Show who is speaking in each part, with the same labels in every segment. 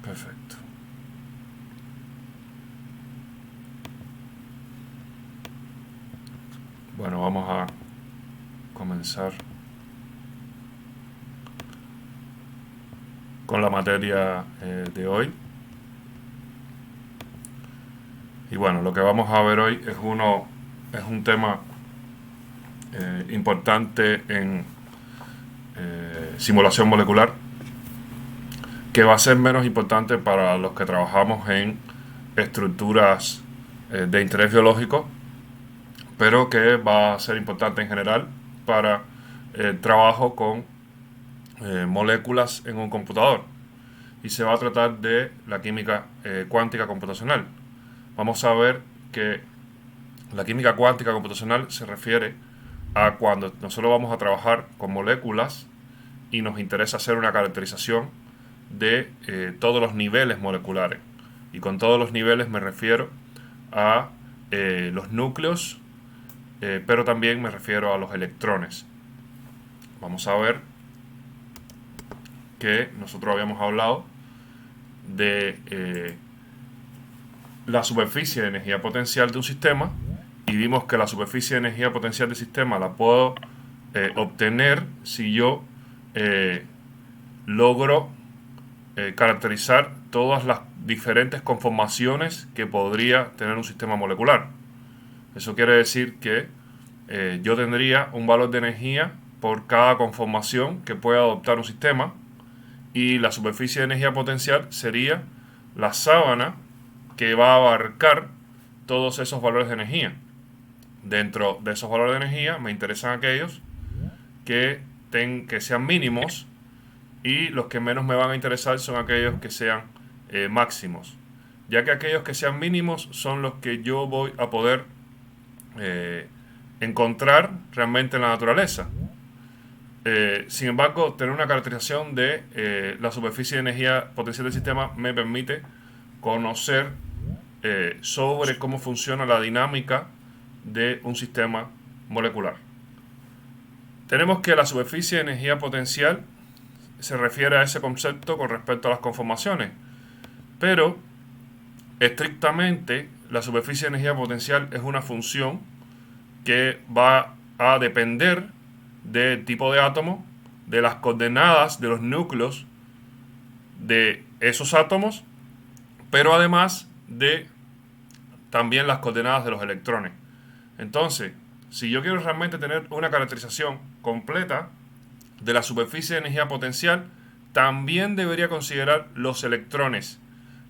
Speaker 1: Perfecto. Bueno, vamos a comenzar con la materia de hoy. Y bueno, lo que vamos a ver hoy es un tema importante en simulación molecular, que va a ser menos importante para los que trabajamos en estructuras de interés biológico, pero que va a ser importante en general para el trabajo con moléculas en un computador. Y se va a tratar de la química cuántica computacional. Vamos a ver que la química cuántica computacional se refiere a cuando nosotros vamos a trabajar con moléculas y nos interesa hacer una caracterización de todos los niveles moleculares. Y con todos los niveles me refiero a los núcleos, pero también me refiero a los electrones. Vamos a ver que nosotros habíamos hablado de la superficie de energía potencial de un sistema y vimos que la superficie de energía potencial del sistema la puedo obtener si yo logro caracterizar todas las diferentes conformaciones que podría tener un sistema molecular. Eso quiere decir que yo tendría un valor de energía por cada conformación que pueda adoptar un sistema, y la superficie de energía potencial sería la sábana que va a abarcar todos esos valores de energía. Dentro de esos valores de energía me interesan aquellos que sean mínimos, y los que menos me van a interesar son aquellos que sean máximos, ya que aquellos que sean mínimos son los que yo voy a poder encontrar realmente en la naturaleza. Sin embargo, tener una caracterización de la superficie de energía potencial del sistema me permite conocer sobre cómo funciona la dinámica de un sistema molecular. Tenemos que la superficie de energía potencial se refiere a ese concepto con respecto a las conformaciones, pero estrictamente la superficie de energía potencial es una función que va a depender del tipo de átomo, de las coordenadas de los núcleos de esos átomos, pero además de también las coordenadas de los electrones. Entonces, si yo quiero realmente tener una caracterización completa de la superficie de energía potencial, también debería considerar los electrones,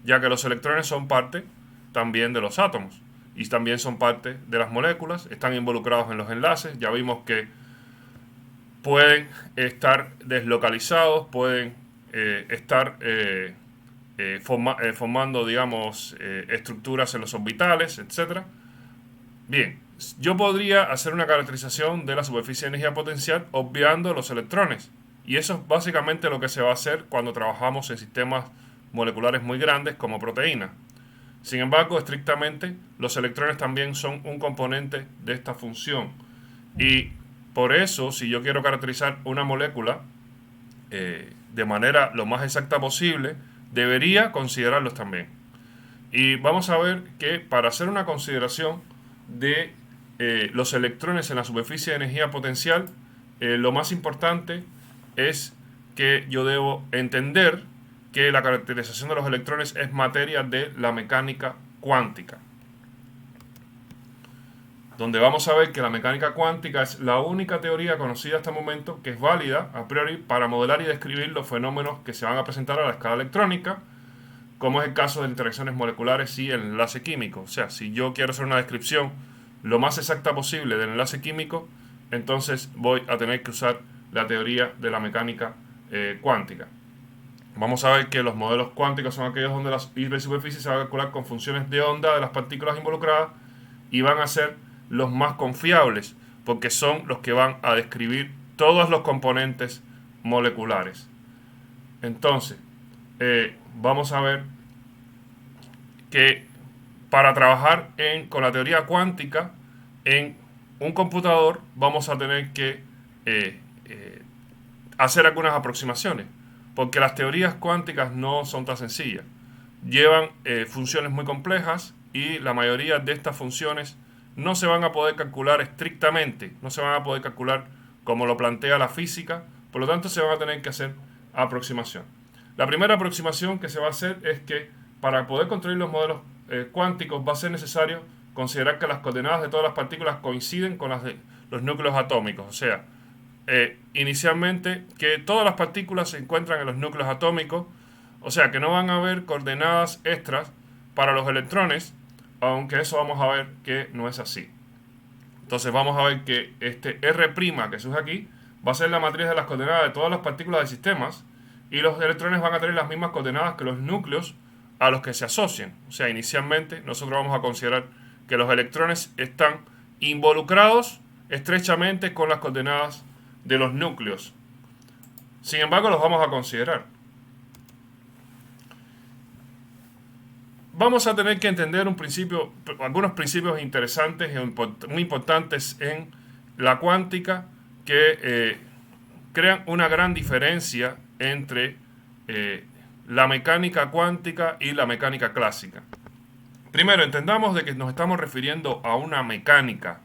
Speaker 1: ya que los electrones son parte también de los átomos y también son parte de las moléculas, están involucrados en los enlaces. Ya vimos que pueden estar deslocalizados, pueden estar formando, digamos, estructuras en los orbitales, etc. Bien, yo podría hacer una caracterización de la superficie de energía potencial obviando los electrones. Y eso es básicamente lo que se va a hacer cuando trabajamos en sistemas moleculares muy grandes como proteínas. Sin embargo, estrictamente, los electrones también son un componente de esta función. Y por eso, si yo quiero caracterizar una molécula de manera lo más exacta posible, debería considerarlos también. Y vamos a ver que para hacer una consideración de los electrones en la superficie de energía potencial, lo más importante es que yo debo entender que la caracterización de los electrones es materia de la mecánica cuántica, donde vamos a ver que la mecánica cuántica es la única teoría conocida hasta el momento que es válida a priori para modelar y describir los fenómenos que se van a presentar a la escala electrónica, como es el caso de interacciones moleculares y el enlace químico. O sea, si yo quiero hacer una descripción lo más exacta posible del enlace químico, entonces voy a tener que usar la teoría de la mecánica cuántica. Vamos a ver que los modelos cuánticos son aquellos donde la hipersuperficie se va a calcular con funciones de onda de las partículas involucradas, y van a ser los más confiables porque son los que van a describir todos los componentes moleculares. Entonces, vamos a ver que para trabajar con la teoría cuántica en un computador vamos a tener que hacer algunas aproximaciones. porque las teorías cuánticas no son tan sencillas. Llevan funciones muy complejas y la mayoría de estas funciones no se van a poder calcular estrictamente, no se van a poder calcular como lo plantea la física, por lo tanto se van a tener que hacer aproximación. La primera aproximación que se va a hacer es que para poder construir los modelos cuánticos va a ser necesario considerar que las coordenadas de todas las partículas coinciden con las de los núcleos atómicos, o sea, inicialmente que todas las partículas se encuentran en los núcleos atómicos, o sea que no van a haber coordenadas extras para los electrones, aunque eso vamos a ver que no es así. Entonces vamos a ver que este R' que surge aquí va a ser la matriz de las coordenadas de todas las partículas de sistemas y los electrones van a tener las mismas coordenadas que los núcleos a los que se asocian. O sea, inicialmente nosotros vamos a considerar que los electrones están involucrados estrechamente con las coordenadas de los núcleos. Sin embargo, los vamos a considerar. Vamos a tener que entender algunos principios interesantes y muy importantes en la cuántica que crean una gran diferencia entre la mecánica cuántica y la mecánica clásica. Primero, entendamos de que nos estamos refiriendo a una mecánica.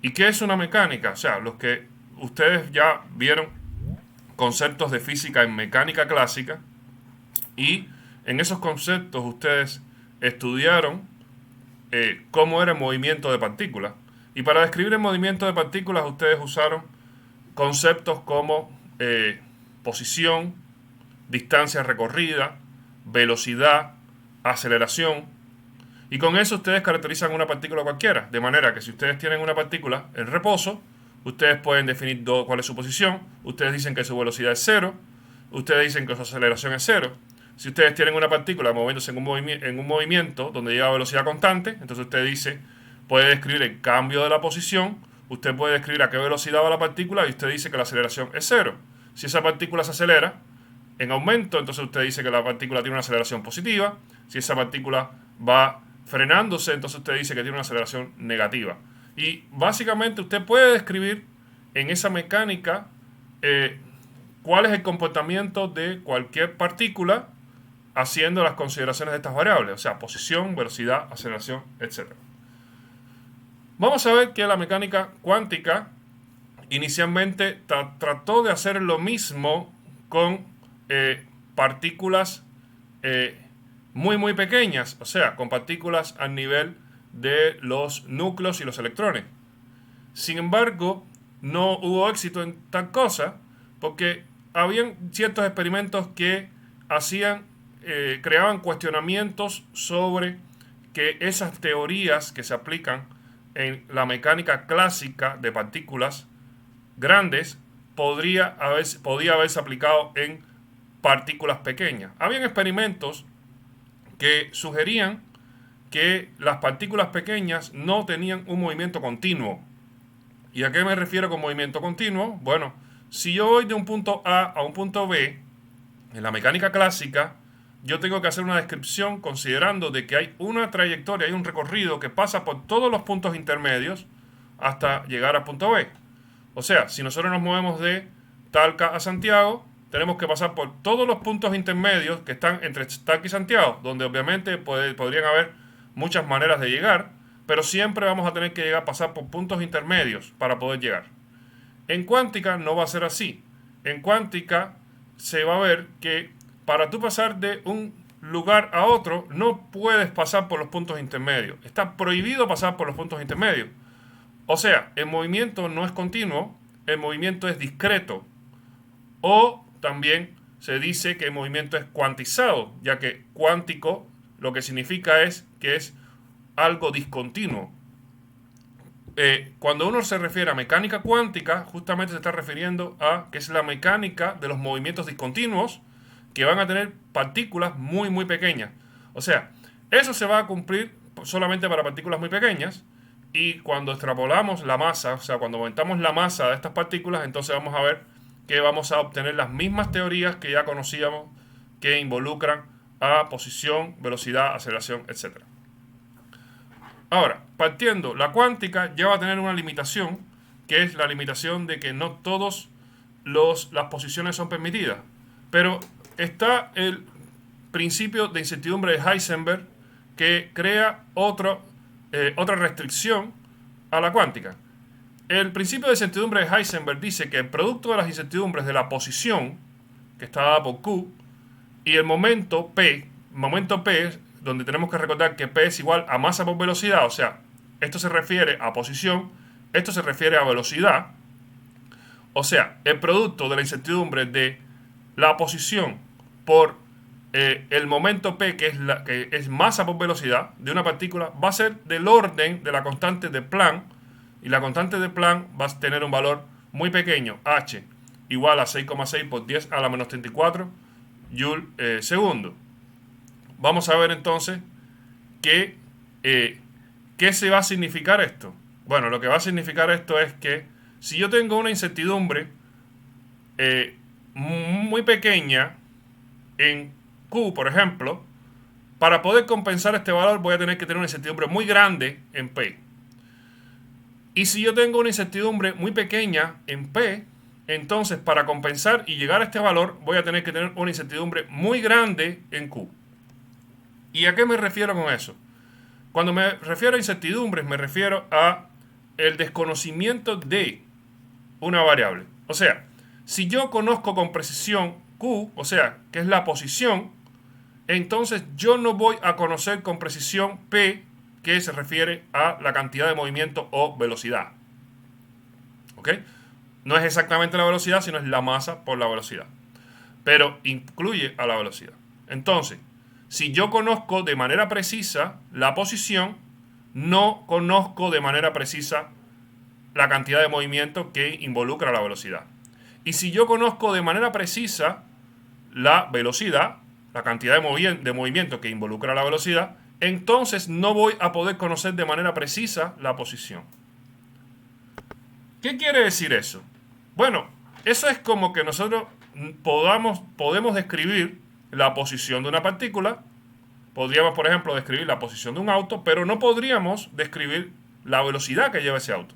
Speaker 1: ¿Y qué es una mecánica? O sea, los que ustedes ya vieron conceptos de física en mecánica clásica y en esos conceptos ustedes estudiaron cómo era el movimiento de partículas. Y para describir el movimiento de partículas ustedes usaron conceptos como posición, distancia recorrida, velocidad, aceleración. Y con eso ustedes caracterizan una partícula cualquiera. De manera que si ustedes tienen una partícula en reposo, ustedes pueden definir cuál es su posición. Ustedes dicen que su velocidad es 0. Ustedes dicen que su aceleración es 0. Si ustedes tienen una partícula moviéndose en un movimiento donde lleva velocidad constante, entonces usted puede describir el cambio de la posición, usted puede describir a qué velocidad va la partícula y usted dice que la aceleración es 0. Si esa partícula se acelera en aumento, entonces usted dice que la partícula tiene una aceleración positiva. Si esa partícula va frenándose, entonces usted dice que tiene una aceleración negativa. Y básicamente usted puede describir en esa mecánica cuál es el comportamiento de cualquier partícula haciendo las consideraciones de estas variables, o sea, posición, velocidad, aceleración, etc. Vamos a ver que la mecánica cuántica inicialmente trató de hacer lo mismo con partículas muy pequeñas, o sea, con partículas al nivel de los núcleos y los electrones. Sin embargo, no hubo éxito en tal cosa porque habían ciertos experimentos que creaban cuestionamientos sobre que esas teorías que se aplican en la mecánica clásica de partículas grandes podía haberse aplicado en partículas pequeñas. Habían experimentos que sugerían que las partículas pequeñas no tenían un movimiento continuo. ¿Y a qué me refiero con movimiento continuo? Bueno, si yo voy de un punto A a un punto B, en la mecánica clásica, yo tengo que hacer una descripción considerando de que hay una trayectoria, hay un recorrido que pasa por todos los puntos intermedios hasta llegar al punto B. O sea, si nosotros nos movemos de Talca a Santiago, tenemos que pasar por todos los puntos intermedios que están entre Talca y Santiago, donde obviamente podrían haber muchas maneras de llegar, pero siempre vamos a tener que pasar por puntos intermedios para poder llegar. En cuántica no va a ser así. En cuántica se va a ver que para tú pasar de un lugar a otro no puedes pasar por los puntos intermedios. Está prohibido pasar por los puntos intermedios. O sea, el movimiento no es continuo, el movimiento es discreto. O también se dice que el movimiento es cuantizado, ya que cuántico lo que significa es que es algo discontinuo. Cuando uno se refiere a mecánica cuántica, justamente se está refiriendo a que es la mecánica de los movimientos discontinuos que van a tener partículas muy pequeñas. O sea, eso se va a cumplir solamente para partículas muy pequeñas y cuando extrapolamos la masa, o sea, cuando aumentamos la masa de estas partículas, entonces vamos a ver que vamos a obtener las mismas teorías que ya conocíamos que involucran a posición, velocidad, aceleración, etc. Ahora, partiendo, la cuántica ya va a tener una limitación, que es la limitación de que no todas las posiciones son permitidas. Pero está el principio de incertidumbre de Heisenberg que crea otra restricción a la cuántica. El principio de incertidumbre de Heisenberg dice que el producto de las incertidumbres de la posición, que está dada por Q, y el momento P, donde tenemos que recordar que P es igual a masa por velocidad, o sea, esto se refiere a posición, esto se refiere a velocidad, o sea, el producto de la incertidumbre de la posición por el momento P, que es masa por velocidad de una partícula, va a ser del orden de la constante de Planck, y la constante de Planck va a tener un valor muy pequeño, h, igual a 6,6 por 10 a la menos 34 Joule segundo. Vamos a ver entonces qué se va a significar esto. Bueno, lo que va a significar esto es que si yo tengo una incertidumbre muy pequeña en Q, por ejemplo, para poder compensar este valor voy a tener que tener una incertidumbre muy grande en P. Y si yo tengo una incertidumbre muy pequeña en P, entonces para compensar y llegar a este valor voy a tener que tener una incertidumbre muy grande en Q. ¿Y a qué me refiero con eso? Cuando me refiero a incertidumbres me refiero a el desconocimiento de una variable. O sea, si yo conozco con precisión Q, o sea, que es la posición, entonces yo no voy a conocer con precisión P, que se refiere a la cantidad de movimiento o velocidad. ¿Ok? No es exactamente la velocidad, sino es la masa por la velocidad. Pero incluye a la velocidad. Entonces, si yo conozco de manera precisa la posición, no conozco de manera precisa la cantidad de movimiento que involucra la velocidad. Y si yo conozco de manera precisa la velocidad, la cantidad de movimiento que involucra la velocidad, entonces no voy a poder conocer de manera precisa la posición. ¿Qué quiere decir eso? Bueno, eso es como que nosotros podemos describir la posición de una partícula. Podríamos, por ejemplo, describir la posición de un auto, pero no podríamos describir la velocidad que lleva ese auto.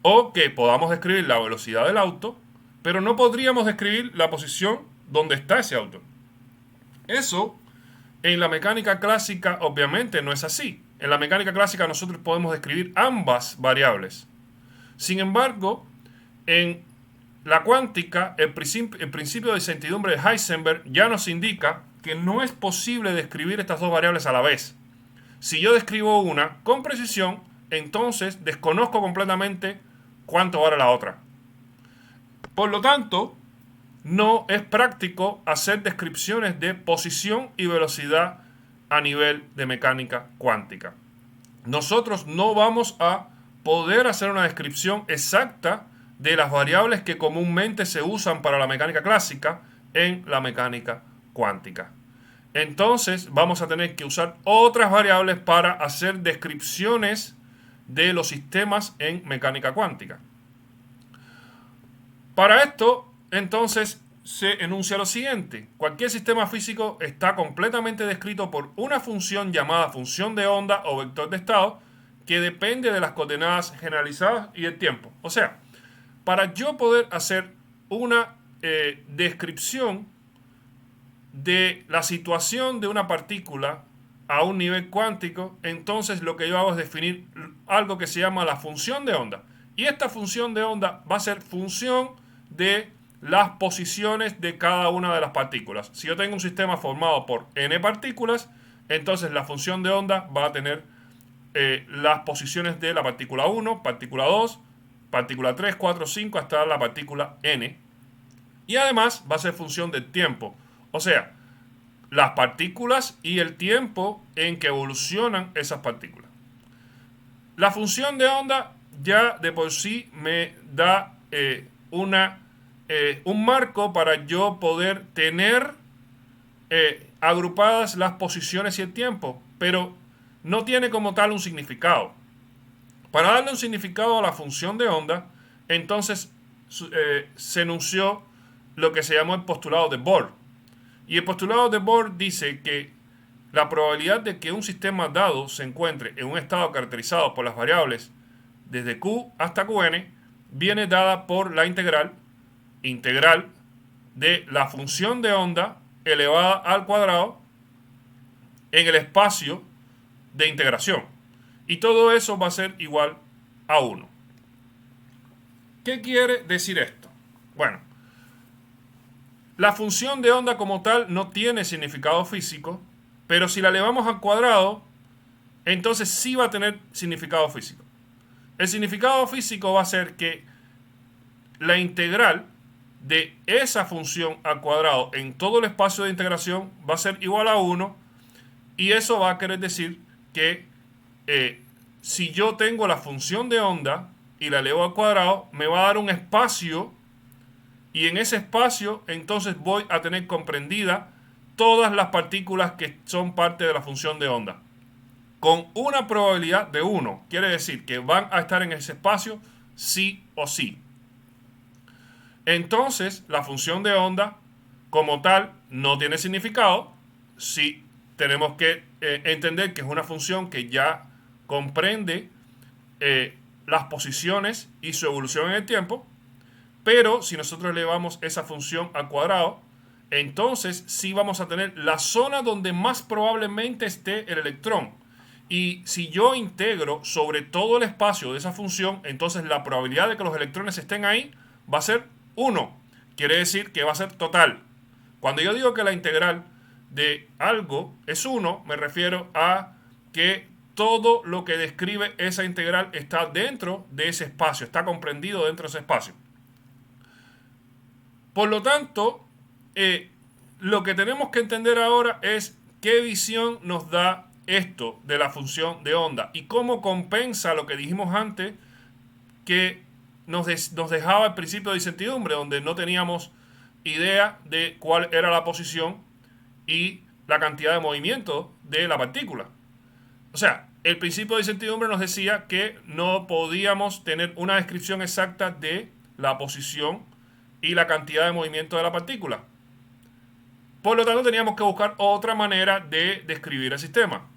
Speaker 1: O que podamos describir la velocidad del auto, pero no podríamos describir la posición donde está ese auto. Eso en la mecánica clásica obviamente no es así. En la mecánica clásica nosotros podemos describir ambas variables. Sin embargo, en la cuántica, el principio de incertidumbre de Heisenberg ya nos indica que no es posible describir estas dos variables a la vez. Si yo describo una con precisión, entonces desconozco completamente cuánto vale la otra. Por lo tanto, no es práctico hacer descripciones de posición y velocidad a nivel de mecánica cuántica. Nosotros no vamos a poder hacer una descripción exacta de las variables que comúnmente se usan para la mecánica clásica en la mecánica cuántica. Entonces vamos a tener que usar otras variables para hacer descripciones de los sistemas en mecánica cuántica. Para esto, entonces, se enuncia lo siguiente. Cualquier sistema físico está completamente descrito por una función llamada función de onda o vector de estado que depende de las coordenadas generalizadas y el tiempo. O sea, para yo poder hacer una descripción de la situación de una partícula a un nivel cuántico, entonces lo que yo hago es definir algo que se llama la función de onda. Y esta función de onda va a ser función de las posiciones de cada una de las partículas. Si yo tengo un sistema formado por n partículas, entonces la función de onda va a tener las posiciones de la partícula 1, partícula 2, partícula 3, 4, 5 hasta la partícula n. Y además va a ser función del tiempo. O sea, las partículas y el tiempo en que evolucionan esas partículas. La función de onda ya de por sí me da un marco para yo poder tener agrupadas las posiciones y el tiempo, pero no tiene como tal un significado. Para darle un significado a la función de onda, entonces se enunció lo que se llamó el postulado de Bohr. Y el postulado de Bohr dice que la probabilidad de que un sistema dado se encuentre en un estado caracterizado por las variables desde Q hasta Qn viene dada por la integral de la función de onda elevada al cuadrado en el espacio de integración. Y todo eso va a ser igual a 1. ¿Qué quiere decir esto? Bueno, la función de onda como tal no tiene significado físico, pero si la elevamos al cuadrado, entonces sí va a tener significado físico. El significado físico va a ser que la integral de esa función al cuadrado en todo el espacio de integración va a ser igual a 1, y eso va a querer decir que si yo tengo la función de onda y la elevo al cuadrado, me va a dar un espacio, y en ese espacio entonces voy a tener comprendida todas las partículas que son parte de la función de onda, con una probabilidad de 1. Quiere decir que van a estar en ese espacio sí o sí. Entonces, la función de onda como tal no tiene significado. Si tenemos que entender que es una función que ya comprende las posiciones y su evolución en el tiempo, pero si nosotros elevamos esa función al cuadrado, entonces sí vamos a tener la zona donde más probablemente esté el electrón. Y si yo integro sobre todo el espacio de esa función, entonces la probabilidad de que los electrones estén ahí va a ser 1. Quiere decir que va a ser total. Cuando yo digo que la integral de algo es 1, me refiero a que todo lo que describe esa integral está dentro de ese espacio, está comprendido dentro de ese espacio. Por lo tanto, lo que tenemos que entender ahora es qué visión nos da esto de la función de onda y cómo compensa lo que dijimos antes, que nos dejaba el principio de incertidumbre, donde no teníamos idea de cuál era la posición y la cantidad de movimiento de la partícula. O sea, el principio de incertidumbre nos decía que no podíamos tener una descripción exacta de la posición y la cantidad de movimiento de la partícula. Por lo tanto, teníamos que buscar otra manera de describir el sistema.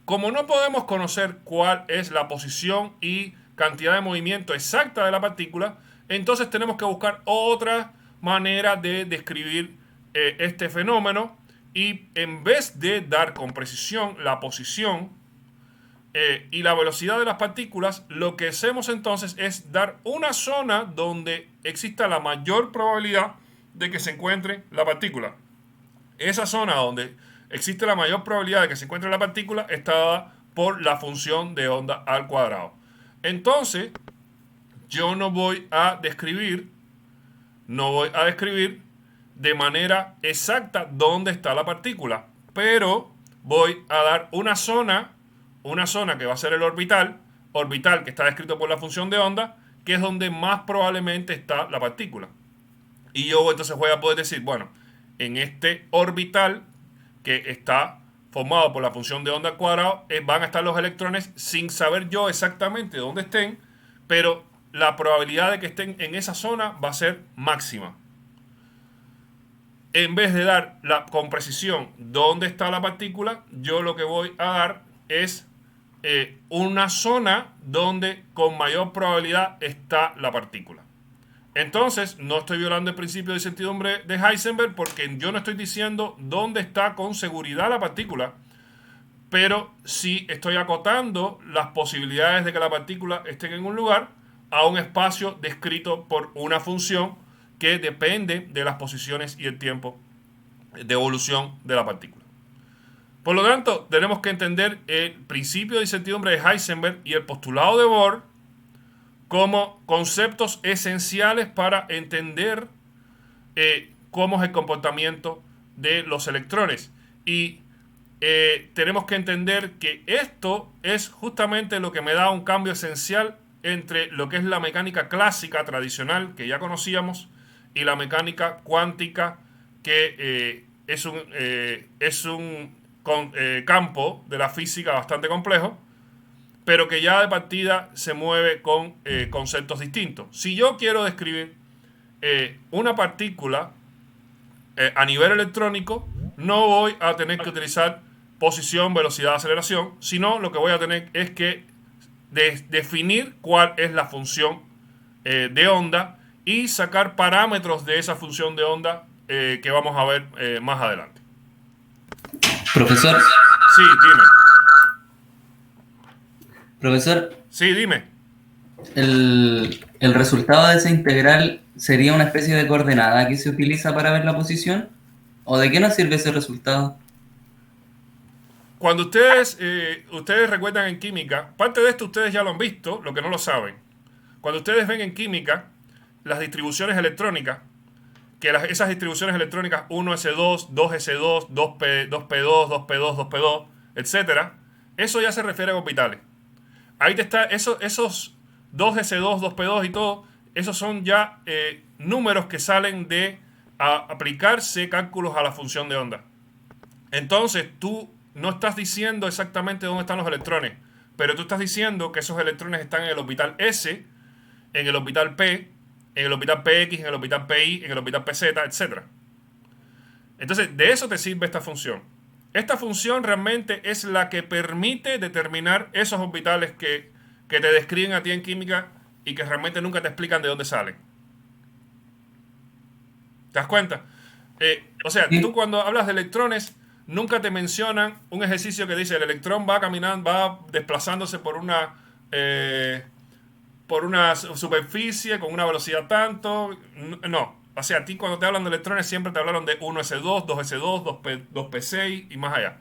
Speaker 1: Como no podemos conocer cuál es la posición y cantidad de movimiento exacta de la partícula, entonces tenemos que buscar otra manera de describir este fenómeno, y en vez de dar con precisión la posición y la velocidad de las partículas, lo que hacemos entonces es dar una zona donde exista la mayor probabilidad de que se encuentre la partícula. Esa zona donde existe la mayor probabilidad de que se encuentre la partícula está dada por la función de onda al cuadrado. Entonces, yo no voy a describir de manera exacta dónde está la partícula, pero voy a dar una zona que va a ser el orbital que está descrito por la función de onda, que es donde más probablemente está la partícula. Y yo entonces voy a poder decir, bueno, en este orbital que está formado por la función de onda al cuadrado, van a estar los electrones sin saber yo exactamente dónde estén, pero la probabilidad de que estén en esa zona va a ser máxima. En vez de dar con precisión dónde está la partícula, yo lo que voy a dar es una zona donde con mayor probabilidad está la partícula. Entonces, no estoy violando el principio de incertidumbre de Heisenberg, porque yo no estoy diciendo dónde está con seguridad la partícula, pero sí estoy acotando las posibilidades de que la partícula esté en un lugar a un espacio descrito por una función que depende de las posiciones y el tiempo de evolución de la partícula. Por lo tanto, tenemos que entender el principio de incertidumbre de Heisenberg y el postulado de Bohr como conceptos esenciales para entender cómo es el comportamiento de los electrones. Y tenemos que entender que esto es justamente lo que me da un cambio esencial entre lo que es la mecánica clásica tradicional que ya conocíamos y la mecánica cuántica, que es un campo de la física bastante complejo, pero que ya de partida se mueve con conceptos distintos. Si yo quiero describir una partícula a nivel electrónico, no voy a tener que utilizar posición, velocidad, aceleración, sino lo que voy a tener es que definir cuál es la función de onda y sacar parámetros de esa función de onda que vamos a ver más adelante.
Speaker 2: Profesor,
Speaker 1: Sí, dime.
Speaker 2: profesor,
Speaker 1: Sí, dime.
Speaker 2: el resultado de esa integral sería una especie de coordenada que se utiliza para ver la posición. ¿O de qué nos sirve ese resultado?
Speaker 1: Cuando ustedes recuerdan en química, parte de esto ustedes ya lo han visto, lo que no lo saben. Cuando ustedes ven en química las distribuciones electrónicas, que esas distribuciones electrónicas 1s2, 2s2, 2p, 2p2, 2p2, 2p2, etcétera, eso ya se refiere a orbitales. Ahí te está, esos 2s2, 2p2 y todo, esos son ya números que salen de aplicarse cálculos a la función de onda. Entonces tú no estás diciendo exactamente dónde están los electrones, pero tú estás diciendo que esos electrones están en el orbital S, en el orbital P, en el orbital PX, en el orbital PI, en el orbital PZ, etc. Entonces, de eso te sirve esta función. Esta función realmente es la que permite determinar esos orbitales que te describen a ti en química y que realmente nunca te explican de dónde salen. ¿Te das cuenta? O sea, tú
Speaker 2: Sí.
Speaker 1: cuando hablas de electrones, nunca te mencionan un ejercicio que dice el electrón va caminando, va desplazándose por una superficie con una velocidad tanto. No. O sea, a ti cuando te hablan de electrones siempre te hablaron de 1s2, 2s2, 2p6 y más allá.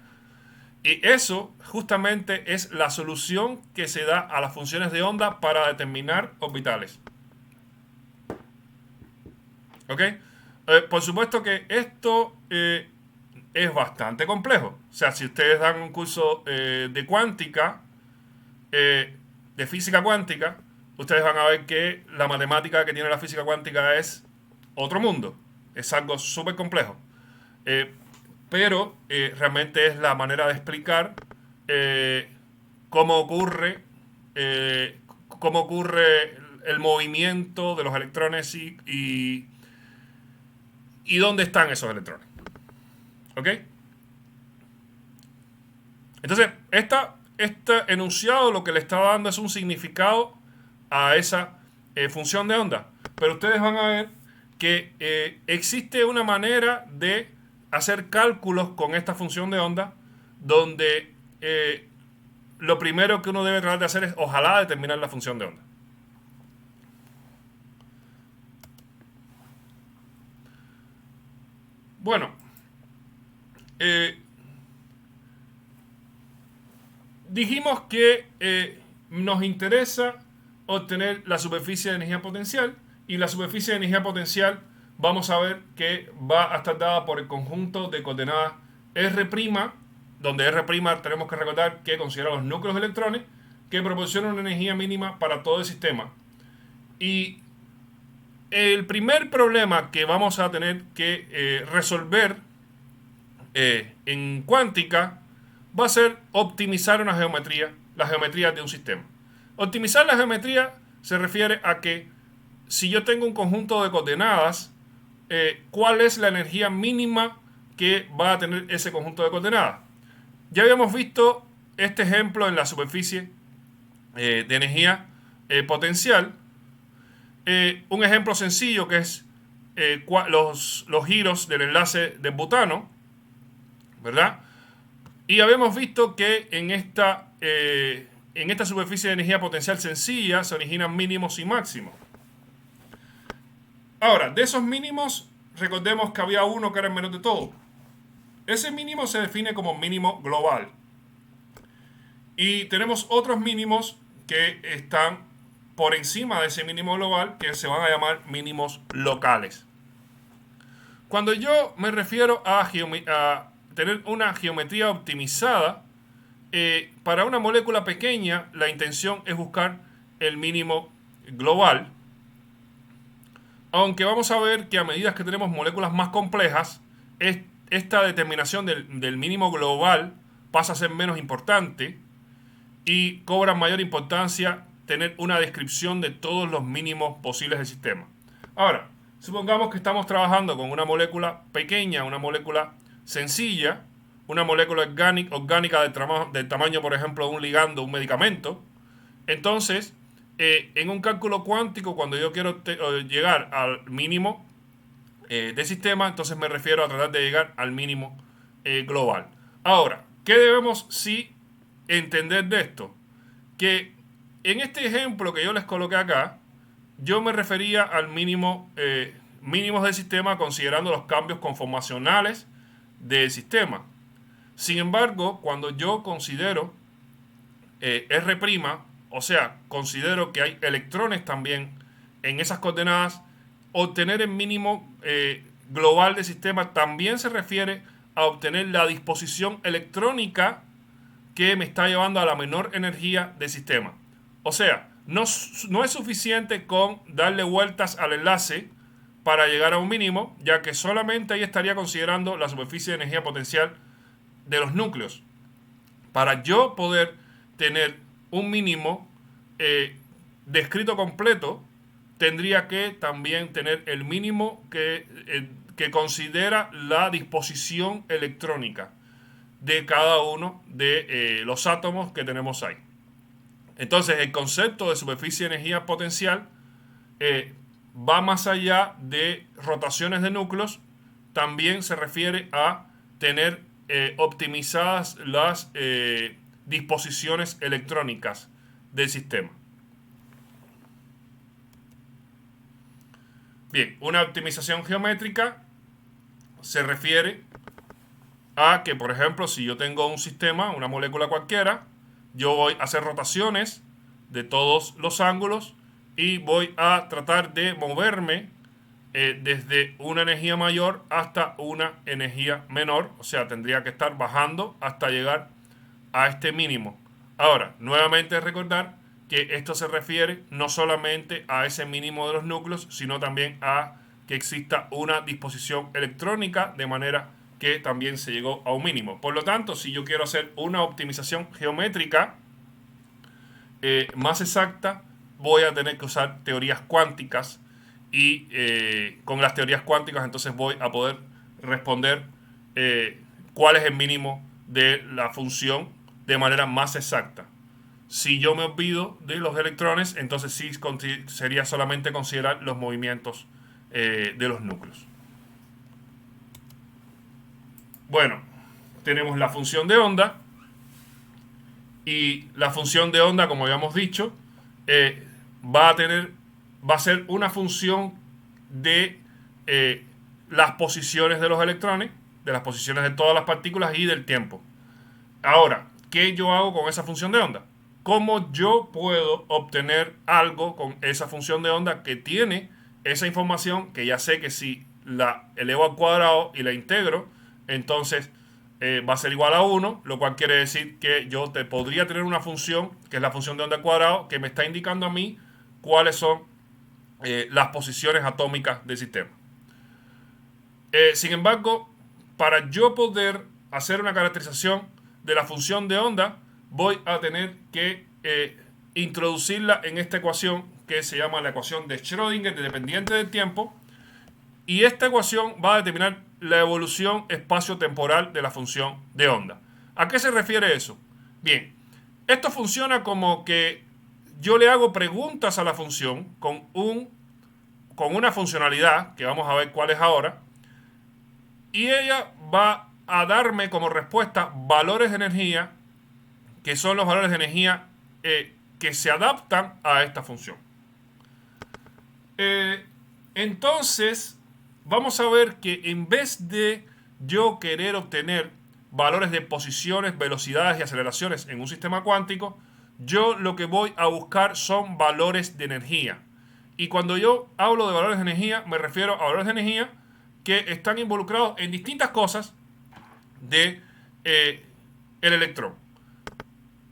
Speaker 1: Y eso justamente es la solución que se da a las funciones de onda para determinar orbitales. ¿Ok? Por supuesto que esto es bastante complejo. O sea, si ustedes dan un curso de cuántica, de física cuántica, ustedes van a ver que la matemática que tiene la física cuántica es otro mundo. Es algo súper complejo. Eh, pero realmente es la manera de explicar eh, cómo ocurre cómo ocurre el movimiento de los electrones y dónde están esos electrones. ¿Ok? Entonces, este enunciado lo que le está dando es un significado a esa función de onda. Pero ustedes van a ver que existe una manera de hacer cálculos con esta función de onda donde lo primero que uno debe tratar de hacer es ojalá determinar la función de onda. Bueno, eh, dijimos que nos interesa obtener la superficie de energía potencial y la superficie de energía potencial vamos a ver que va a estar dada por el conjunto de coordenadas R', donde R' tenemos que recordar que considera los núcleos de electrones que proporcionan una energía mínima para todo el sistema. Y el primer problema que vamos a tener que resolver en cuántica va a ser optimizar una geometría, la geometría de un sistema. Optimizar la geometría se refiere a que si yo tengo un conjunto de coordenadas, ¿cuál es la energía mínima que va a tener ese conjunto de coordenadas? Ya habíamos visto este ejemplo en la superficie de energía potencial. Un ejemplo sencillo que es los giros del enlace de butano, ¿verdad? Y habíamos visto que en esta superficie de energía potencial sencilla se originan mínimos y máximos. Ahora, de esos mínimos, recordemos que había uno que era el menor de todo. Ese mínimo se define como mínimo global. Y tenemos otros mínimos que están por encima de ese mínimo global que se van a llamar mínimos locales. Cuando yo me refiero a tener una geometría optimizada, para una molécula pequeña la intención es buscar el mínimo global, aunque vamos a ver que a medida que tenemos moléculas más complejas, esta determinación del mínimo global pasa a ser menos importante y cobra mayor importancia tener una descripción de todos los mínimos posibles del sistema. Ahora, supongamos que estamos trabajando con una molécula pequeña, una molécula sencilla, una molécula orgánica del tamaño, por ejemplo, de un ligando, un medicamento. Entonces, en un cálculo cuántico, cuando yo quiero llegar al mínimo de sistema, entonces me refiero a tratar de llegar al mínimo global. Ahora, ¿qué debemos sí entender de esto? Que en este ejemplo que yo les coloqué acá, yo me refería al mínimo, mínimos del sistema considerando los cambios conformacionales del sistema. Sin embargo, cuando yo considero R', o sea, considero que hay electrones también en esas coordenadas, obtener el mínimo global del sistema también se refiere a obtener la disposición electrónica que me está llevando a la menor energía del sistema. O sea, no es suficiente con darle vueltas al enlace para llegar a un mínimo, ya que solamente ahí estaría considerando la superficie de energía potencial de los núcleos. Para yo poder tener un mínimo descrito completo, tendría que también tener el mínimo que considera la disposición electrónica de cada uno de los átomos que tenemos ahí. Entonces, el concepto de superficie de energía potencial va más allá de rotaciones de núcleos, también se refiere a tener optimizadas las disposiciones electrónicas del sistema. Bien, una optimización geométrica se refiere a que, por ejemplo, si yo tengo un sistema, una molécula cualquiera, yo voy a hacer rotaciones de todos los ángulos y voy a tratar de moverme desde una energía mayor hasta una energía menor. O sea, tendría que estar bajando hasta llegar a este mínimo. Ahora, nuevamente recordar que esto se refiere no solamente a ese mínimo de los núcleos, sino también a que exista una disposición electrónica de manera que también se llegó a un mínimo. Por lo tanto, si yo quiero hacer una optimización geométrica más exacta, voy a tener que usar teorías cuánticas y con las teorías cuánticas entonces voy a poder responder cuál es el mínimo de la función de manera más exacta. Si yo me olvido de los electrones, entonces sí sería solamente considerar los movimientos de los núcleos. Bueno, tenemos la función de onda y la función de onda, como habíamos dicho, va a ser una función de las posiciones de los electrones, de las posiciones de todas las partículas y del tiempo. Ahora, ¿qué yo hago con esa función de onda? ¿Cómo yo puedo obtener algo con esa función de onda que tiene esa información que ya sé que si la elevo al cuadrado y la integro, entonces va a ser igual a 1, lo cual quiere decir que yo podría tener una función, que es la función de onda al cuadrado, que me está indicando a mí cuáles son las posiciones atómicas del sistema. Sin embargo, para yo poder hacer una caracterización de la función de onda, voy a tener que introducirla en esta ecuación que se llama la ecuación de Schrödinger dependiente del tiempo, y esta ecuación va a determinar la evolución espacio-temporal de la función de onda. ¿A qué se refiere eso? Bien, esto funciona como que yo le hago preguntas a la función con una funcionalidad, que vamos a ver cuál es ahora, y ella va a darme como respuesta valores de energía, que son los valores de energía que se adaptan a esta función. Entonces, vamos a ver que en vez de yo querer obtener valores de posiciones, velocidades y aceleraciones en un sistema cuántico, yo lo que voy a buscar son valores de energía. Y cuando yo hablo de valores de energía, me refiero a valores de energía que están involucrados en distintas cosas de el electrón.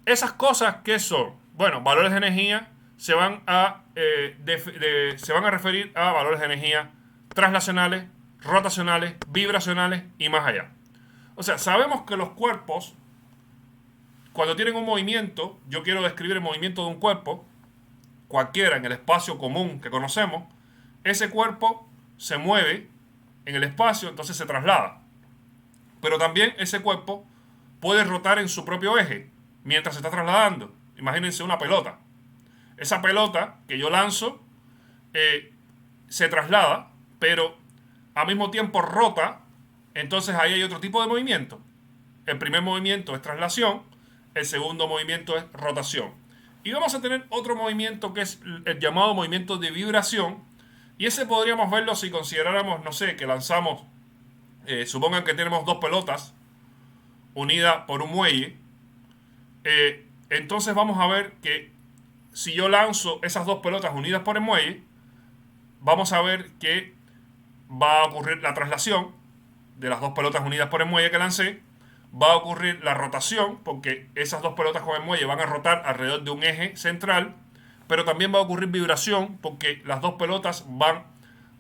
Speaker 1: Esas cosas, ¿qué son? Bueno, valores de energía se van a referir a valores de energía translacionales, rotacionales, vibracionales y más allá. O sea, sabemos que los cuerpos, cuando tienen un movimiento, yo quiero describir el movimiento de un cuerpo, cualquiera en el espacio común que conocemos, ese cuerpo se mueve en el espacio, entonces se traslada. Pero también ese cuerpo puede rotar en su propio eje mientras se está trasladando. Imagínense una pelota. esa pelota que yo lanzo se traslada, pero al mismo tiempo rota. Entonces ahí hay otro tipo de movimiento. El primer movimiento es traslación, el segundo movimiento es rotación. Y vamos a tener otro movimiento que es el llamado movimiento de vibración. Y ese podríamos verlo si consideráramos, no sé, que lanzamos, supongan que tenemos dos pelotas unidas por un muelle. Entonces vamos a ver que si yo lanzo esas dos pelotas unidas por el muelle, vamos a ver que va a ocurrir la traslación de las dos pelotas unidas por el muelle que lancé. Va a ocurrir la rotación, porque esas dos pelotas con el muelle van a rotar alrededor de un eje central, pero también va a ocurrir vibración, porque las dos pelotas van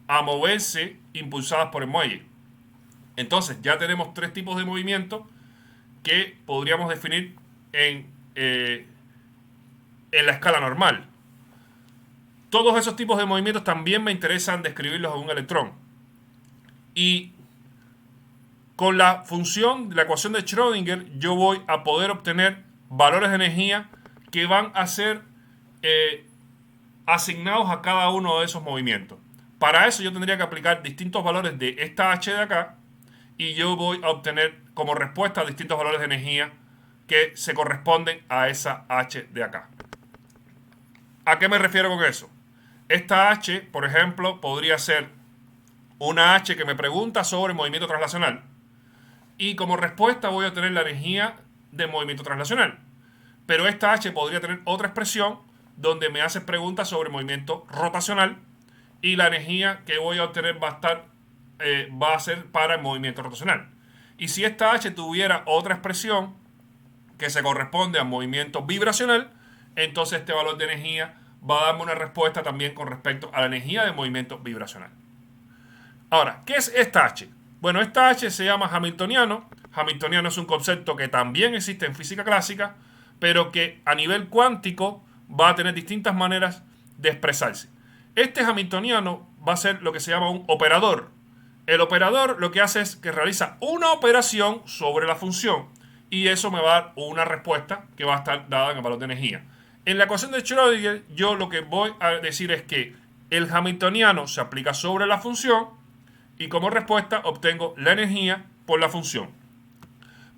Speaker 1: a moverse impulsadas por el muelle. Entonces ya tenemos tres tipos de movimiento que podríamos definir en la escala normal. Todos esos tipos de movimientos también me interesan describirlos en un electrón. Y con la función de la ecuación de Schrödinger, yo voy a poder obtener valores de energía que van a ser asignados a cada uno de esos movimientos. Para eso yo tendría que aplicar distintos valores de esta H de acá y yo voy a obtener como respuesta distintos valores de energía que se corresponden a esa H de acá. ¿A qué me refiero con eso? Esta H, por ejemplo, podría ser una H que me pregunta sobre movimiento translacional. Y como respuesta voy a obtener la energía de movimiento translacional. Pero esta H podría tener otra expresión donde me hace preguntas sobre movimiento rotacional y la energía que voy a obtener va a ser para el movimiento rotacional. Y si esta H tuviera otra expresión que se corresponde al movimiento vibracional, entonces este valor de energía va a darme una respuesta también con respecto a la energía de movimiento vibracional. Ahora, ¿qué es esta H? Bueno, esta H se llama Hamiltoniano. Hamiltoniano es un concepto que también existe en física clásica, pero que a nivel cuántico va a tener distintas maneras de expresarse. Este Hamiltoniano va a ser lo que se llama un operador. El operador lo que hace es que realiza una operación sobre la función y eso me va a dar una respuesta que va a estar dada en el valor de energía. En la ecuación de Schrödinger, yo lo que voy a decir es que el Hamiltoniano se aplica sobre la función y como respuesta obtengo la energía por la función.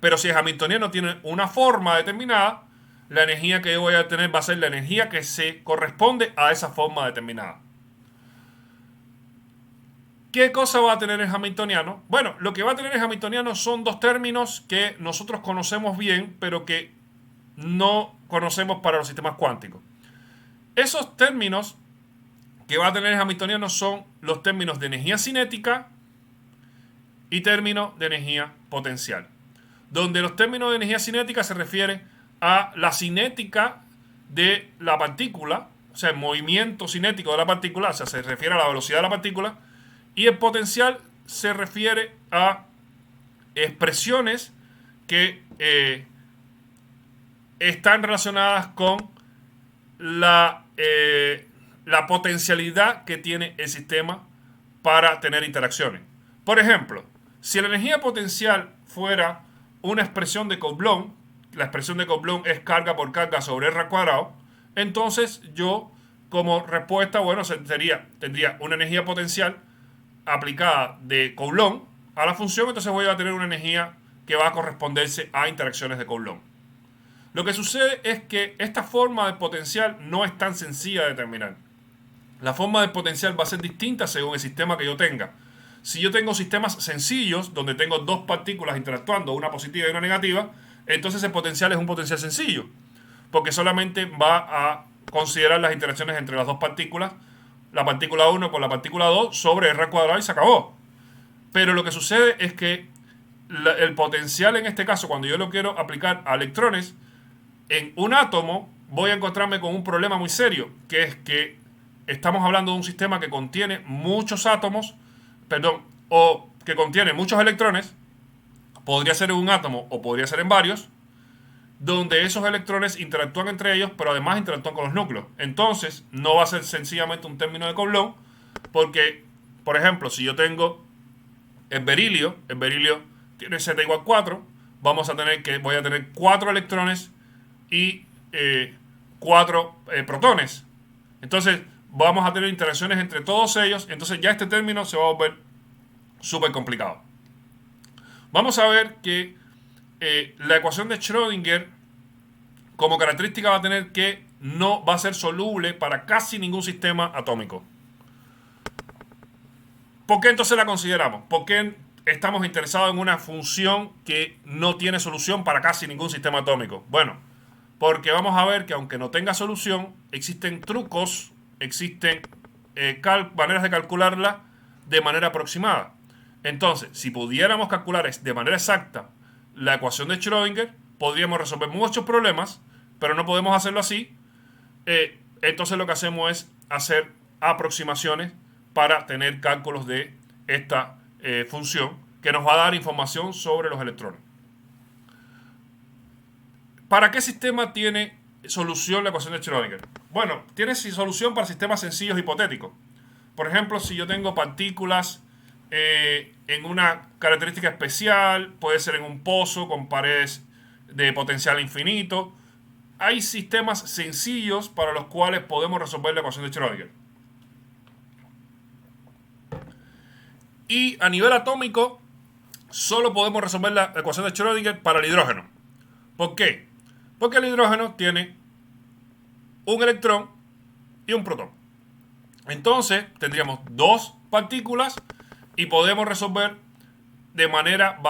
Speaker 1: Pero si el Hamiltoniano tiene una forma determinada, la energía que yo voy a tener va a ser la energía que se corresponde a esa forma determinada. ¿Qué cosa va a tener el Hamiltoniano? Bueno, lo que va a tener el Hamiltoniano son dos términos que nosotros conocemos bien, pero que no conocemos para los sistemas cuánticos. Esos términos que va a tener el Hamiltoniano son los términos de energía cinética y términos de energía potencial. Donde los términos de energía cinética se refieren a la cinética de la partícula, o sea, el movimiento cinético de la partícula, o sea, se refiere a la velocidad de la partícula, y el potencial se refiere a expresiones que están relacionadas con la potencialidad que tiene el sistema para tener interacciones. Por ejemplo, si la energía potencial fuera una expresión de Coulomb, la expresión de Coulomb es carga por carga sobre R al cuadrado, entonces yo como respuesta, bueno, tendría una energía potencial aplicada de Coulomb a la función, entonces voy a tener una energía que va a corresponderse a interacciones de Coulomb. Lo que sucede es que esta forma de potencial no es tan sencilla de determinar. La forma de potencial va a ser distinta según el sistema que yo tenga. Si yo tengo sistemas sencillos, donde tengo dos partículas interactuando, una positiva y una negativa, entonces el potencial es un potencial sencillo, porque solamente va a considerar las interacciones entre las dos partículas, la partícula 1 con la partícula 2 sobre R al cuadrado y se acabó. Pero lo que sucede es que el potencial en este caso, cuando yo lo quiero aplicar a electrones, en un átomo voy a encontrarme con un problema muy serio, que es que estamos hablando de un sistema que contiene muchos átomos, o que contiene muchos electrones, podría ser en un átomo o podría ser en varios, donde esos electrones interactúan entre ellos, pero además interactúan con los núcleos. Entonces, no va a ser sencillamente un término de Coulomb, porque, por ejemplo, si yo tengo el berilio tiene Z igual 4, voy a tener 4 electrones y 4 protones. Entonces vamos a tener interacciones entre todos ellos. Entonces ya este término se va a volver súper complicado. Vamos a ver que la ecuación de Schrödinger como característica va a tener que no va a ser soluble para casi ningún sistema atómico. ¿Por qué entonces la consideramos? ¿Por qué estamos interesados en una función que no tiene solución para casi ningún sistema atómico? Bueno, porque vamos a ver que aunque no tenga solución, existen trucos, existen maneras de calcularla de manera aproximada. Entonces, si pudiéramos calcular de manera exacta la ecuación de Schrödinger, podríamos resolver muchos problemas, pero no podemos hacerlo así. Entonces lo que hacemos es hacer aproximaciones para tener cálculos de esta función que nos va a dar información sobre los electrones. ¿Para qué sistema tiene solución la ecuación de Schrödinger? Bueno, tiene solución para sistemas sencillos hipotéticos. Por ejemplo, si yo tengo partículas en una característica especial, puede ser en un pozo con paredes de potencial infinito. Hay sistemas sencillos para los cuales podemos resolver la ecuación de Schrödinger. Y a nivel atómico, solo podemos resolver la ecuación de Schrödinger para el hidrógeno. ¿Por qué? Porque el hidrógeno tiene un electrón y un protón. Entonces, tendríamos dos partículas y podemos resolver de manera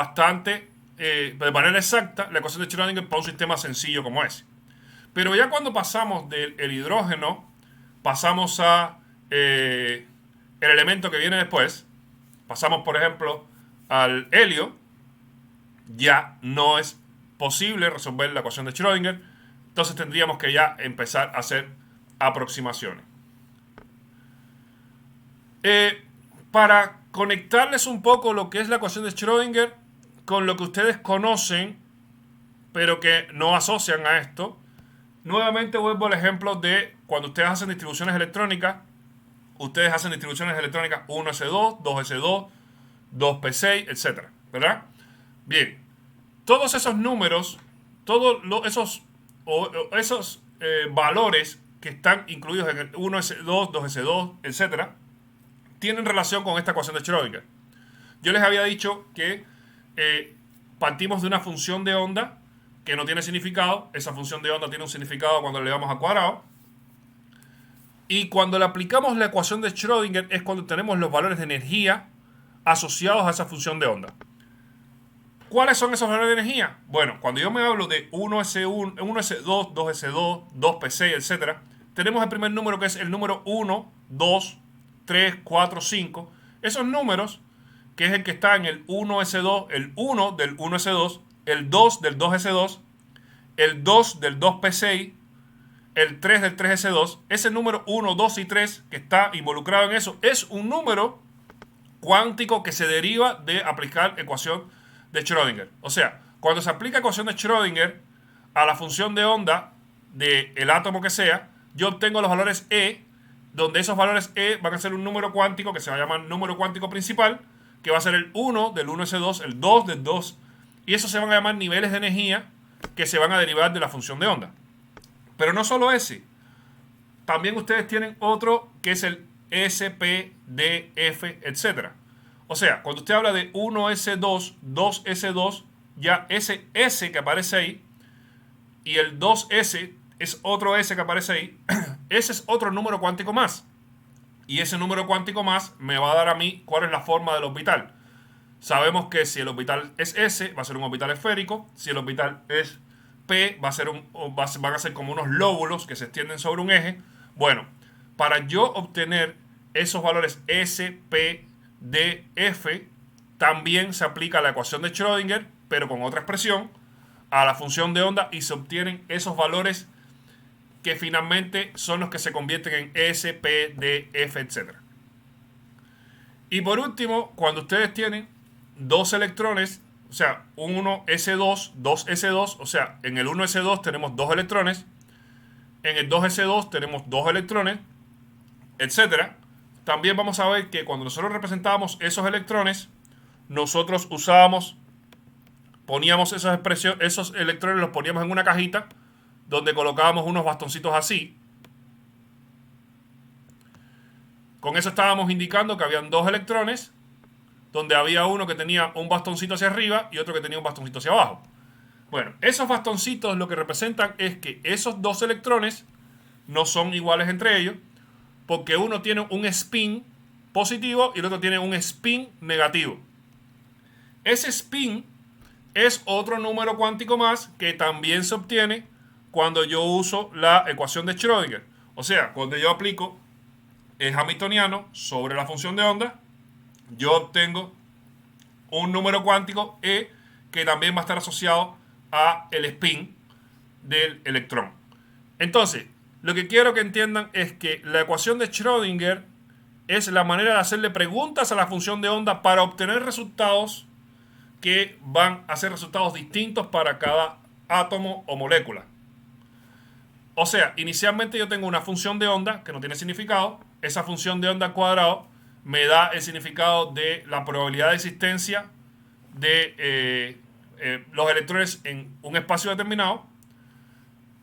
Speaker 1: de manera exacta la ecuación de Schrödinger para un sistema sencillo como ese. Pero ya cuando pasamos del hidrógeno, pasamos a el elemento que viene después, pasamos por ejemplo al helio, ya no es posible resolver la ecuación de Schrödinger, entonces tendríamos que ya empezar a hacer aproximaciones. Para conectarles un poco lo que es la ecuación de Schrödinger con lo que ustedes conocen, pero que no asocian a esto, nuevamente vuelvo al ejemplo de cuando ustedes hacen distribuciones electrónicas. Ustedes hacen distribuciones electrónicas 1s2, 2s2, 2p6, etc. ¿Verdad? Bien, todos esos números, todos esos valores que están incluidos en el 1s2, 2s2, etc., tienen relación con esta ecuación de Schrödinger. Yo les había dicho que partimos de una función de onda que no tiene significado. Esa función de onda tiene un significado cuando le damos al cuadrado. Y cuando le aplicamos la ecuación de Schrödinger es cuando tenemos los valores de energía asociados a esa función de onda. ¿Cuáles son esos valores de energía? Bueno, cuando yo me hablo de 1S1, 1S2, 2S2, 2P6, etc., tenemos el primer número que es el número 1, 2, 3, 4, 5. Esos números, que es el que está en el 1S2, el 1 del 1S2, el 2 del 2S2, el 2 del 2P6, el 3 del 3S2, ese número 1, 2 y 3 que está involucrado en eso, es un número cuántico que se deriva de aplicar ecuación de Schrödinger. O sea, cuando se aplica ecuación de Schrödinger a la función de onda del átomo que sea, yo obtengo los valores E, donde esos valores E van a ser un número cuántico que se va a llamar número cuántico principal, que va a ser el 1 del 1S2, el 2 del 2, y eso se van a llamar niveles de energía que se van a derivar de la función de onda. Pero no solo ese, también ustedes tienen otro que es el SP, D, F, etc. O sea, cuando usted habla de 1S2, 2S2, ya ese S que aparece ahí y el 2S es otro S que aparece ahí, ese es otro número cuántico más. Y ese número cuántico más me va a dar a mí cuál es la forma del orbital. Sabemos que si el orbital es S, va a ser un orbital esférico. Si el orbital es P, van a ser como unos lóbulos que se extienden sobre un eje. Bueno, para yo obtener esos valores S, P, D, F, también se aplica la ecuación de Schrödinger, pero con otra expresión, a la función de onda y se obtienen esos valores que finalmente son los que se convierten en S, P, D, F, etc. Y por último, cuando ustedes tienen dos electrones, o sea, 1S2, 2S2, o sea, en el 1S2 tenemos dos electrones, en el 2S2 tenemos dos electrones, etc. También vamos a ver que cuando nosotros representábamos esos electrones, nosotros poníamos esos electrones los poníamos en una cajita donde colocábamos unos bastoncitos así. Con eso estábamos indicando que habían dos electrones, donde había uno que tenía un bastoncito hacia arriba y otro que tenía un bastoncito hacia abajo. Bueno, esos bastoncitos lo que representan es que esos dos electrones no son iguales entre ellos, porque uno tiene un spin positivo y el otro tiene un spin negativo. Ese spin es otro número cuántico más que también se obtiene cuando yo uso la ecuación de Schrödinger. O sea, cuando yo aplico el hamiltoniano sobre la función de onda, yo obtengo un número cuántico E que también va a estar asociado a el spin del electrón. Entonces, lo que quiero que entiendan es que la ecuación de Schrödinger es la manera de hacerle preguntas a la función de onda para obtener resultados que van a ser resultados distintos para cada átomo o molécula. O sea, inicialmente yo tengo una función de onda que no tiene significado. Esa función de onda al cuadrado me da el significado de la probabilidad de existencia de los electrones en un espacio determinado.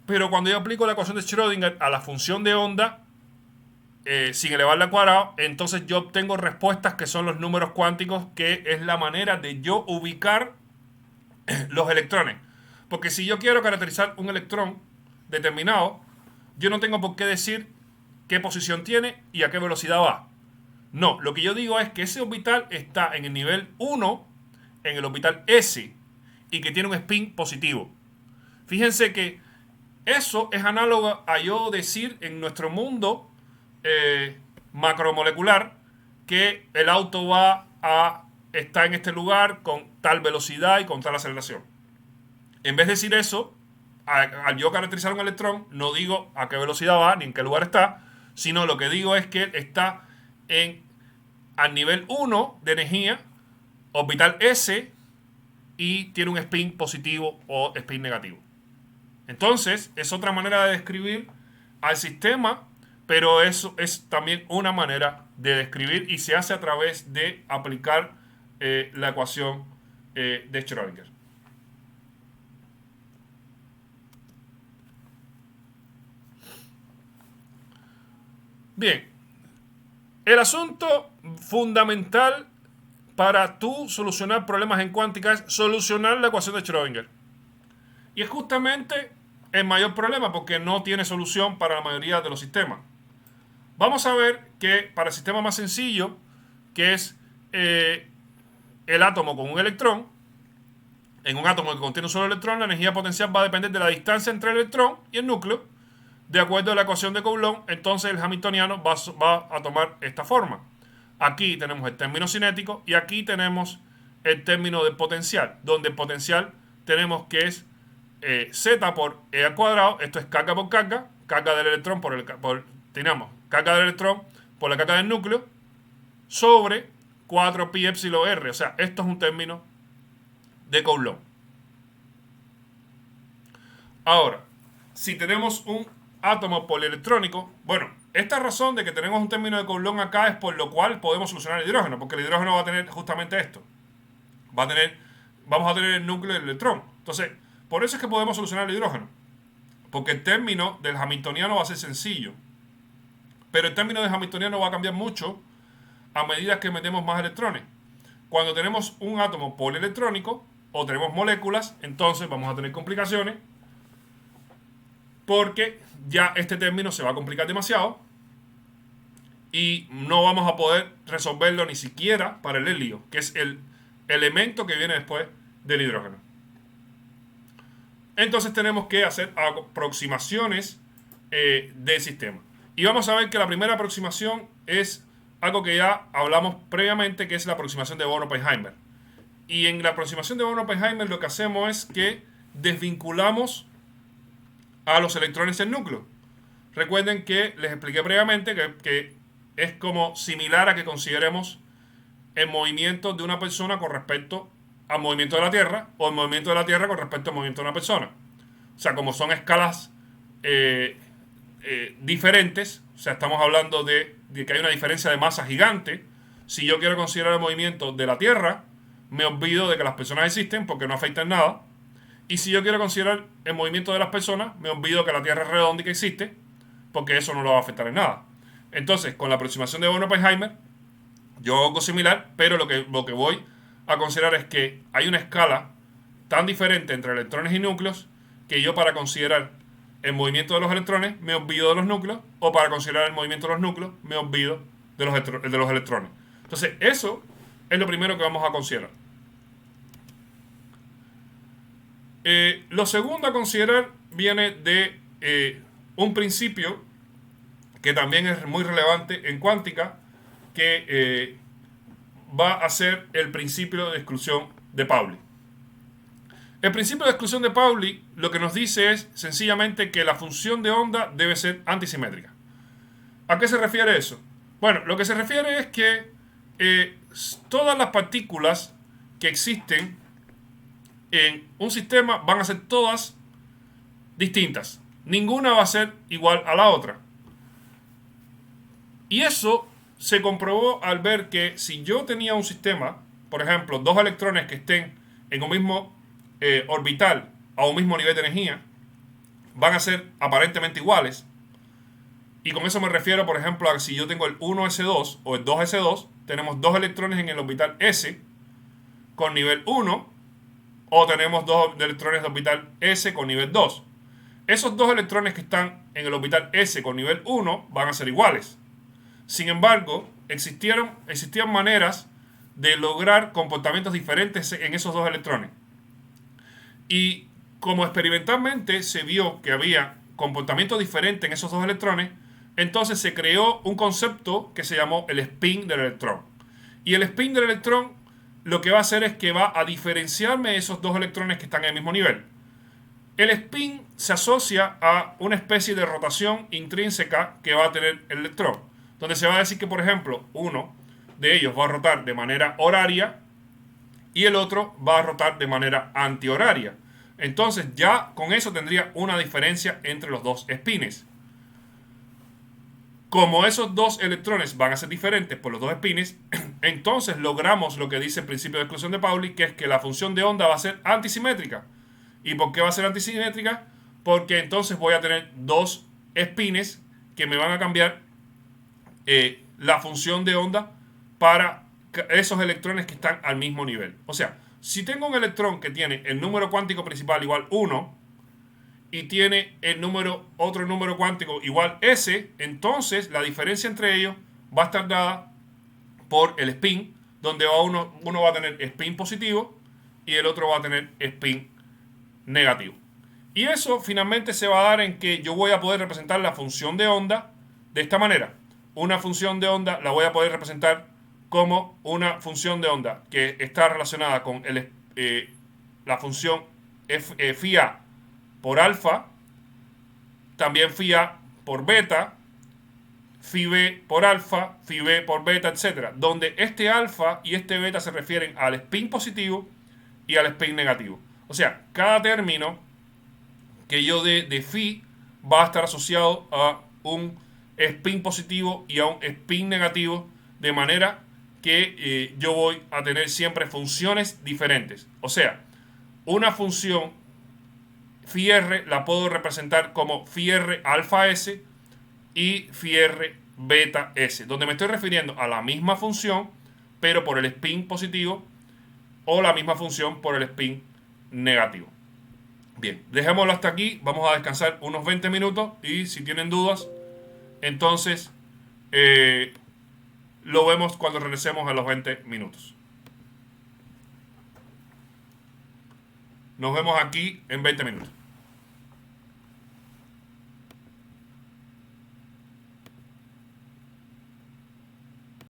Speaker 1: Pero cuando yo aplico la ecuación de Schrödinger a la función de onda, sin elevarla al cuadrado, entonces yo obtengo respuestas que son los números cuánticos, que es la manera de yo ubicar los electrones. Porque si yo quiero caracterizar un electrón determinado, yo no tengo por qué decir qué posición tiene y a qué velocidad va. No, lo que yo digo es que ese orbital está en el nivel 1, en el orbital S, y que tiene un spin positivo. Fíjense que eso es análogo a yo decir en nuestro mundo macromolecular que el auto está en este lugar con tal velocidad y con tal aceleración. En vez de decir eso, al yo caracterizar un electrón, no digo a qué velocidad va ni en qué lugar está, sino lo que digo es que está al nivel 1 de energía, orbital S, y tiene un spin positivo o spin negativo. Entonces, es otra manera de describir al sistema, pero eso es también una manera de describir y se hace a través de aplicar la ecuación de Schrödinger. Bien, el asunto fundamental para tú solucionar problemas en cuántica es solucionar la ecuación de Schrödinger. Y es justamente el mayor problema porque no tiene solución para la mayoría de los sistemas. Vamos a ver que para el sistema más sencillo, que es el átomo con un electrón, en un átomo que contiene un solo electrón, la energía potencial va a depender de la distancia entre el electrón y el núcleo. De acuerdo a la ecuación de Coulomb, entonces el hamiltoniano va a tomar esta forma. Aquí tenemos el término cinético y aquí tenemos el término de potencial, donde el potencial tenemos que es Z por E al cuadrado. Esto es carga por carga, carga del electrón tenemos carga del electrón por la carga del núcleo sobre 4 pi epsilon r. O sea, esto es un término de Coulomb. Ahora, si tenemos un átomo polielectrónico, bueno, esta razón de que tenemos un término de Coulomb acá es por lo cual podemos solucionar el hidrógeno, porque el hidrógeno va a tener justamente esto. Vamos a tener el núcleo del electrón. Entonces, por eso es que podemos solucionar el hidrógeno, porque el término del hamiltoniano va a ser sencillo. Pero el término del hamiltoniano va a cambiar mucho a medida que metemos más electrones. Cuando tenemos un átomo polielectrónico o tenemos moléculas, entonces vamos a tener complicaciones porque ya este término se va a complicar demasiado y no vamos a poder resolverlo ni siquiera para el helio, que es el elemento que viene después del hidrógeno. Entonces tenemos que hacer aproximaciones del sistema. Y vamos a ver que la primera aproximación es algo que ya hablamos previamente, que es la aproximación de Born-Oppenheimer. Y en la aproximación de Born-Oppenheimer lo que hacemos es que desvinculamos a los electrones del núcleo. Recuerden que les expliqué previamente que es como similar a que consideremos el movimiento de una persona con respecto al movimiento de la Tierra o el movimiento de la Tierra con respecto al movimiento de una persona. O sea, como son escalas diferentes, o sea, estamos hablando de que hay una diferencia de masa gigante. Si yo quiero considerar el movimiento de la Tierra, me olvido de que las personas existen porque no afectan nada. Y si yo quiero considerar el movimiento de las personas, me olvido que la Tierra es redonda y que existe, porque eso no lo va a afectar en nada. Entonces, con la aproximación de von Oppenheimer, yo hago algo similar, pero lo que voy a considerar es que hay una escala tan diferente entre electrones y núcleos que yo, para considerar el movimiento de los electrones, me olvido de los núcleos, o para considerar el movimiento de los núcleos, me olvido de los electrones. Entonces, eso es lo primero que vamos a considerar. Lo segundo a considerar viene de un principio que también es muy relevante en cuántica, que va a ser el principio de exclusión de Pauli. El principio de exclusión de Pauli lo que nos dice es sencillamente que la función de onda debe ser antisimétrica. ¿A qué se refiere eso? Bueno, lo que se refiere es que todas las partículas que existen en un sistema van a ser todas distintas. Ninguna va a ser igual a la otra. Y eso se comprobó al ver que si yo tenía un sistema, por ejemplo, dos electrones que estén en un mismo orbital a un mismo nivel de energía, van a ser aparentemente iguales. Y con eso me refiero, por ejemplo, a si yo tengo el 1s2 o el 2s2, tenemos dos electrones en el orbital s con nivel 1, o tenemos dos electrones de orbital s con nivel 2. Esos dos electrones que están en el orbital s con nivel 1 van a ser iguales. Sin embargo, existían maneras de lograr comportamientos diferentes en esos dos electrones. Y como experimentalmente se vio que había comportamientos diferentes en esos dos electrones, entonces se creó un concepto que se llamó el spin del electrón. Y el spin del electrón lo que va a hacer es que va a diferenciarme esos dos electrones que están en el mismo nivel. El spin se asocia a una especie de rotación intrínseca que va a tener el electrón, donde se va a decir que, por ejemplo, uno de ellos va a rotar de manera horaria y el otro va a rotar de manera antihoraria. Entonces ya con eso tendría una diferencia entre los dos spines. Como esos dos electrones van a ser diferentes por los dos spines, entonces logramos lo que dice el principio de exclusión de Pauli, que es que la función de onda va a ser antisimétrica. ¿Y por qué va a ser antisimétrica? Porque entonces voy a tener dos spines que me van a cambiar la función de onda para esos electrones que están al mismo nivel. O sea, si tengo un electrón que tiene el número cuántico principal igual 1 y tiene otro número cuántico igual S, entonces la diferencia entre ellos va a estar dada por el spin, donde uno va a tener spin positivo y el otro va a tener spin negativo. Y eso finalmente se va a dar en que yo voy a poder representar la función de onda de esta manera. Una función de onda la voy a poder representar como una función de onda que está relacionada con la función phi A por alfa, también phi A por beta, phi B por alfa, phi B por beta, etc. Donde este alfa y este beta se refieren al spin positivo y al spin negativo. O sea, cada término que yo dé de phi va a estar asociado a un spin positivo y a un spin negativo, de manera que yo voy a tener siempre funciones diferentes. O sea, una función phi r la puedo representar como phi r alfa s y phi r beta s, donde me estoy refiriendo a la misma función, pero por el spin positivo, o la misma función por el spin negativo. Bien, dejémoslo hasta aquí. Vamos a descansar unos 20 minutos y si tienen dudas, entonces lo vemos cuando regresemos a los 20 minutos. Nos vemos aquí en 20 minutos.